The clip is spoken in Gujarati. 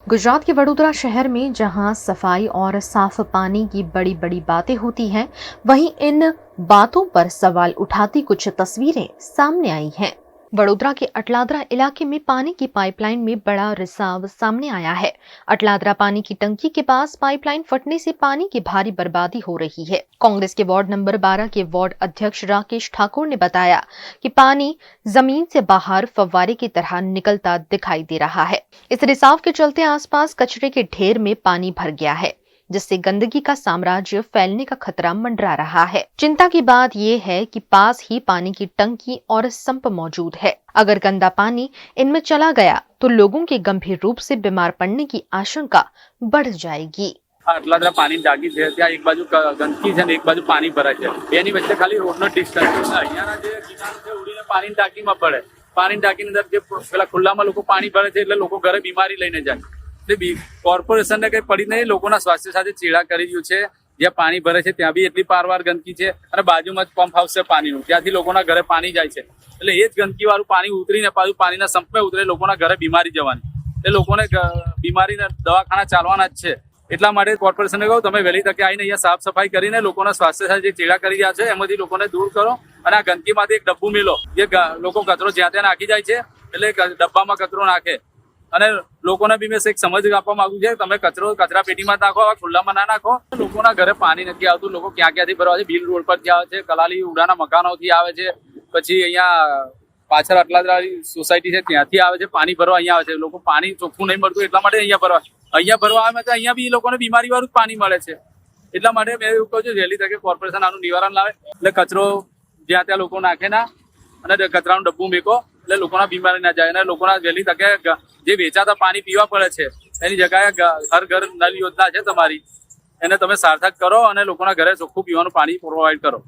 गुजरात के वडोदरा शहर में जहां सफाई और साफ पानी की बड़ी बड़ी बातें होती हैं, वहीं इन बातों पर सवाल उठाती कुछ तस्वीरें सामने आई हैं। वडोदरा के अटलादरा इलाके में पानी की पाइपलाइन में बड़ा रिसाव सामने आया है। अटलादरा पानी की टंकी के पास पाइपलाइन फटने से पानी की भारी बर्बादी हो रही है। कांग्रेस के वार्ड नंबर 12 के वार्ड अध्यक्ष राकेश ठाकुर ने बताया कि पानी जमीन से बाहर फव्वारे की तरह निकलता दिखाई दे रहा है। इस रिसाव के चलते आसपास कचरे के ढेर में पानी भर गया है, जिससे गंदगी का साम्राज्य फैलने का खतरा मंडरा रहा है। चिंता की बात यह है कि पास ही पानी की टंकी और संप मौजूद है। अगर गंदा पानी इनमें चला गया तो लोगों के गंभीर रूप से बीमार पड़ने की आशंका बढ़ जाएगी। अटलादरा पानी टाकी છે ત્યાં એક બાજુ ગંદકી છે ને એક બાજુ પાણી ભરાય છે એની વચ્ચે ખાલી રોડનો ડિસ્ટન્સ છે અહીંયાના જે કિનારો છે ઉડીને પાણી ટાંકીમાં પડે પાણી ટાંકીની અંદર જે પેલા ખુલ્લામાં લોકો પાણી ભરે છે એટલે લોકો ઘરે બીમારી લઈને જાય એટલે કોર્પોરેશનને કઈ પડી નહીં લોકોના સ્વાસ્થ્ય સાથે ચેડા કરી રહ્યું છે જ્યાં પાણી ભરે છે ત્યાં બી એટલી પારવાર ગંદકી છે અને બાજુમાં જ પંપ હાઉસ છે પાણીનું ત્યાંથી લોકોના ઘરે પાણી જાય છે એટલે એ જ ગંદકી વાળું પાણી ઉતરીને પાછું પાણીના સંપમાં ઉતરે લોકોના ઘરે બીમારી જવાની એટલે લોકોને બીમારીના દવાખાના ચાલવાના જ છે એટલા માટે કોર્પોરેશને કહ્યું તમે વહેલી તકે આવીને અહીંયા સાફ સફાઈ કરીને લોકોના સ્વાસ્થ્ય સાથે જે ચેડા કરી રહ્યા છે એમાંથી લોકોને દૂર કરો અને આ ગંદકીમાંથી એક ડબ્બુ મેલો જે લોકો કચરો જ્યાં ત્યાં નાખી જાય છે એટલે ડબ્બામાં કચરો નાખે અને લોકોને બી મેં એક સમજ આપવા માંગુ છે તમે કચરો કચરા પેટીમાં નાખો ખુલ્લામાં ના નાખો લોકોના ઘરે પાણી નથી આવતું લોકો ક્યાં ક્યાંથી ભરવા છે બિલ રોડ પરથી આવે છે કલાલી ઉડાના મકાનોથી આવે છે પછી અહીંયા પાછળ અટલાદરા સોસાયટી છે ત્યાંથી આવે છે પાણી ભરવા અહીંયા આવે છે લોકો પાણી ચોખ્ખું નહીં મળતું એટલા માટે અહીંયા ભરવા આવે તો અહીંયા બી લોકોને બીમારી વાળું પાણી મળે છે એટલા માટે મેં એવું કહું છું વહેલી તકે કોર્પોરેશન આનું નિવારણ લાવે એટલે કચરો જ્યાં ત્યાં લોકો નાખે ના અને કચરાનું ડબ્બું મેકો એટલે લોકોના બીમારી ના જાય અને લોકોના વહેલી તકે જે વેચાતા પાણી પીવા પડે છે એની જગ્યાએ હર ઘર નલ યોજના છે તમારી એને તમે સાર્થક કરો અને લોકોના ઘરે ચોખ્ખું પીવાનું પાણી પ્રોવાઈડ કરો।